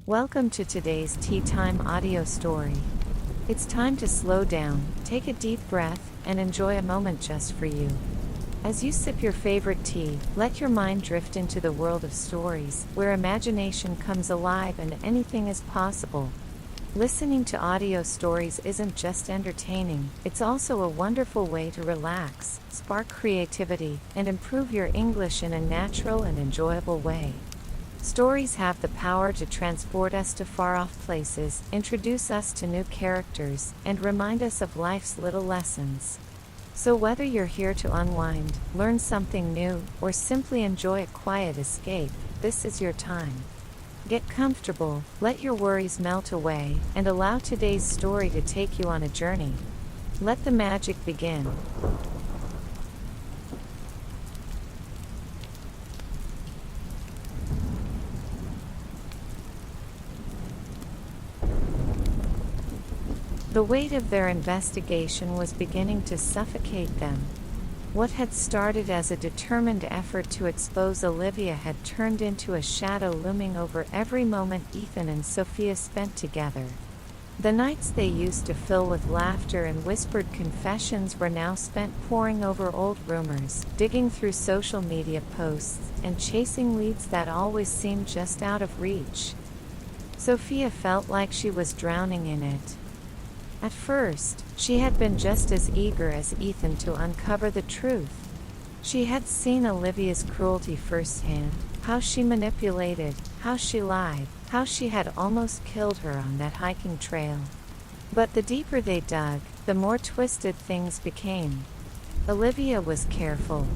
Welcome to today's Tea Time audio story. It's time to slow down, take a deep breath, and enjoy a moment just for you. As you sip your favorite tea, let your mind drift into the world of stories, where imagination comes alive and anything is possible. Listening to audio stories isn't just entertaining, it's also a wonderful way to relax, spark creativity, and improve your English in a natural and enjoyable way. Stories have the power to transport us to far-off places, introduce us to new characters, and remind us of life's little lessons. So whether you're here to unwind, learn something new, or simply enjoy a quiet escape, this is your time. Get comfortable, let your worries melt away, and allow today's story to take you on a journey. Let the magic begin. The weight of their investigation was beginning to suffocate them. What had started as a determined effort to expose Olivia had turned into a shadow looming over every moment Ethan and Sophia spent together. The nights they used to fill with laughter and whispered confessions were now spent poring over old rumors, digging through social media posts, and chasing leads that always seemed just out of reach. Sophia felt like she was drowning in it. At first, she had been just as eager as Ethan to uncover the truth. She had seen Olivia's cruelty firsthand, how she manipulated, how she lied, how she had almost killed her on that hiking trail. But the deeper they dug, the more twisted things became. Olivia was careful.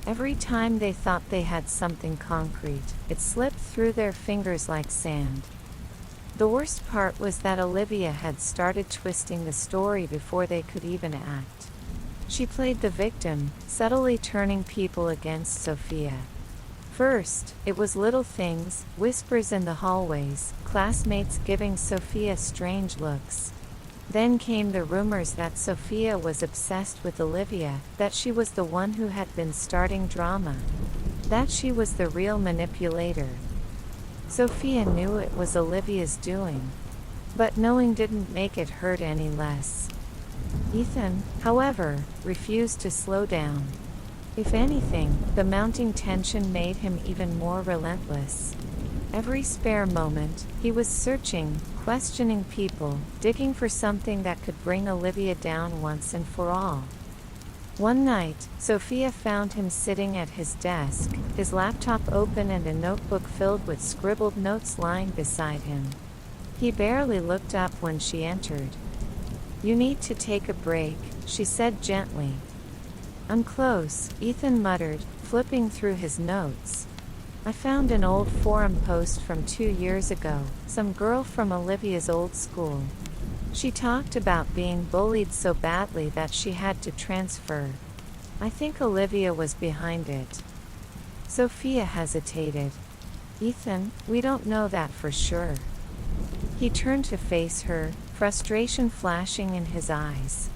Every time they thought they had something concrete, it slipped through their fingers like sand. The worst part was that Olivia had started twisting the story before they could even act. She played the victim, subtly turning people against Sophia. First, it was little things, whispers in the hallways, classmates giving Sophia strange looks. Then came the rumors that Sophia was obsessed with Olivia, that she was the one who had been starting drama, that she was the real manipulator. Sophia knew it was Olivia's doing, but knowing didn't make it hurt any less. Ethan, however, refused to slow down. If anything, the mounting tension made him even more relentless. Every spare moment, he was searching, questioning people, digging for something that could bring Olivia down once and for all. One night, Sophia found him sitting at his desk, his laptop open and a notebook filled with scribbled notes lying beside him. He barely looked up when she entered. "You need to take a break," she said gently. "I'm close," Ethan muttered, flipping through his notes. "I found an old forum post from 2 years ago, some girl from Olivia's old school. She talked about being bullied so badly that she had to transfer. I think Olivia was behind it." Sophia hesitated. "Ethan, we don't know that for sure." He turned to face her, frustration flashing in his eyes.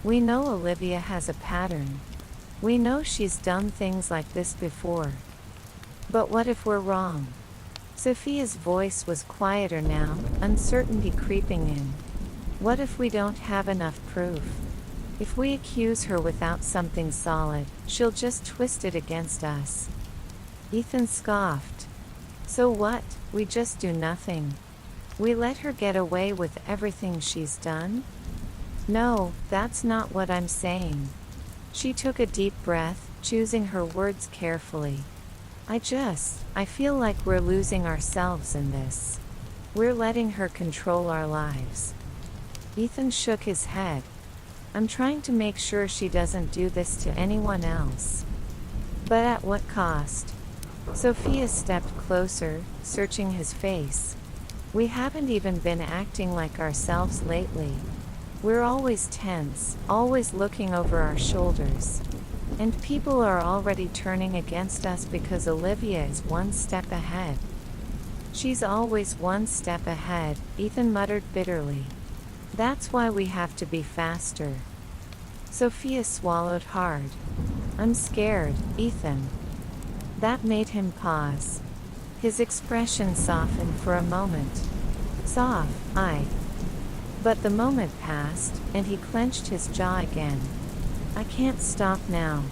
"We know Olivia has a pattern. We know she's done things like this before. But what if we're wrong?" Sophia's voice was quieter now, uncertainty creeping in. "What if we don't have enough proof? If we accuse her without something solid, she'll just twist it against us." Ethan scoffed. "So what? We just do nothing? We let her get away with everything she's done?" "No, that's not what I'm saying." She took a deep breath, choosing her words carefully. I feel like we're losing ourselves in this. We're letting her control our lives." Ethan shook his head. "I'm trying to make sure she doesn't do this to anyone else." "But at what cost?" Sophia stepped closer, searching his face. "We haven't even been acting like ourselves lately. We're always tense, always looking over our shoulders. And people are already turning against us because Olivia is one step ahead." "She's always one step ahead," Ethan muttered bitterly. "That's why we have to be faster." Sophia swallowed hard. "I'm scared, Ethan." That made him pause. His expression softened for a moment. Soft, But the moment passed, and he clenched his jaw again. I can't stop now.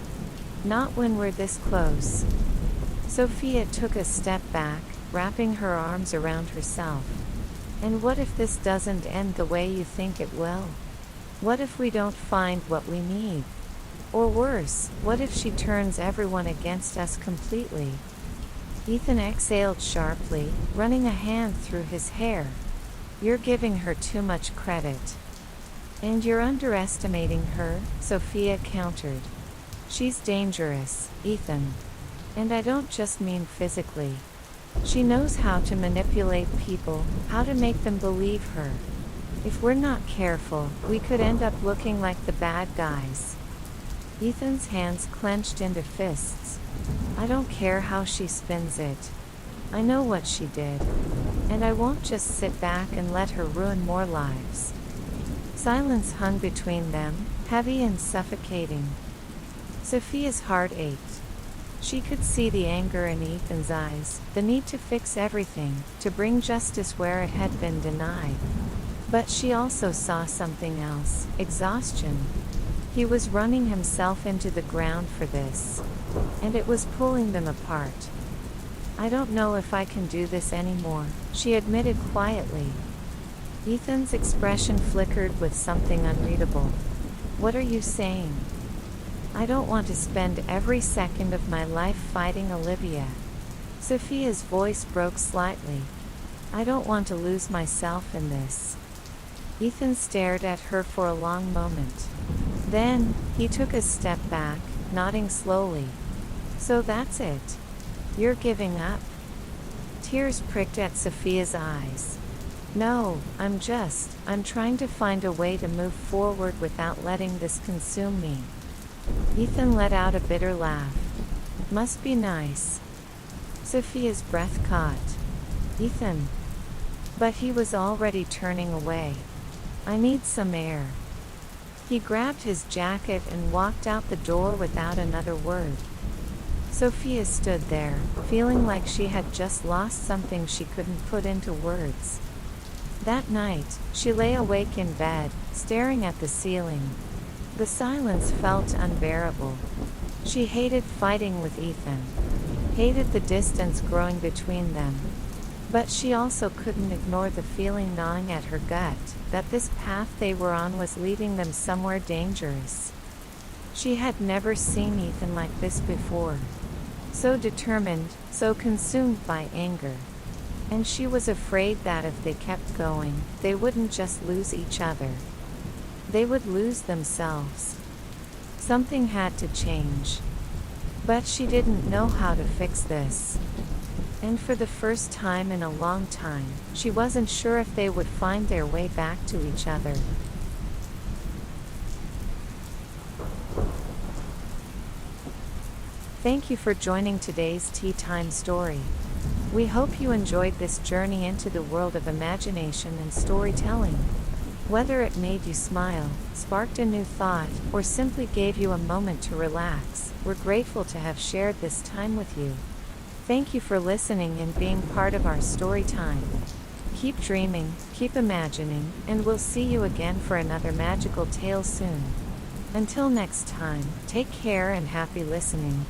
Not when we're this close. Sophia took a step back, wrapping her arms around herself. And what if this doesn't end the way you think it will? What if we don't find what we need? Or worse, what if she turns everyone against us completely? Ethan exhaled sharply, running a hand through his hair. You're giving her too much credit. And you're underestimating her, Sophia countered. She's dangerous, Ethan. And I don't just mean physically. She knows how to manipulate people, how to make them believe her. If we're not careful, we could end up looking like the bad guys. Ethan's hands clenched into fists. I don't care how she spins it. I know what she did. And I won't just sit back and let her ruin more lives. Silence hung between them, heavy and suffocating. Sophia's heart ached. She could see the anger in Ethan's eyes, the need to fix everything, to bring justice where it had been denied. But she also saw something else, exhaustion. He was running himself into the ground for this. And it was pulling them apart. I don't know if I can do this anymore, she admitted quietly. Ethan's expression flickered with something unreadable. What are you saying? I don't want to spend every second of my life fighting Olivia. Sophia's voice broke slightly. I don't want to lose myself in this. Ethan stared at her for a long moment. Then, he took a step back, nodding slowly. So that's it. You're giving up? Tears pricked at Sophia's eyes. No, I'm trying to find a way to move forward without letting this consume me. Ethan let out a bitter laugh. Must be nice. Sophia's breath caught. Ethan. But he was already turning away. I need some air. He grabbed his jacket and walked out the door without another word. Sophia stood there, feeling like she had just lost something she couldn't put into words. That night, she lay awake in bed, staring at the ceiling. The silence felt unbearable. She hated fighting with Ethan. Hated the distance growing between them. But she also couldn't ignore the feeling gnawing at her gut, that this path they were on was leading them somewhere dangerous. She had never seen Ethan like this before. So determined, so consumed by anger. And she was afraid that if they kept going, they wouldn't just lose each other. They would lose themselves. Something had to change. But she didn't know how to fix this. And for the first time in a long time, she wasn't sure if they would find their way back to each other. Thank you for joining today's Tea Time story. We hope you enjoyed this journey into the world of imagination and storytelling. Whether it made you smile, sparked a new thought, or simply gave you a moment to relax, we're grateful to have shared this time with you. Thank you for listening and being part of our story time. Keep dreaming, keep imagining, and we'll see you again for another magical tale soon. Until next time, take care and happy listening.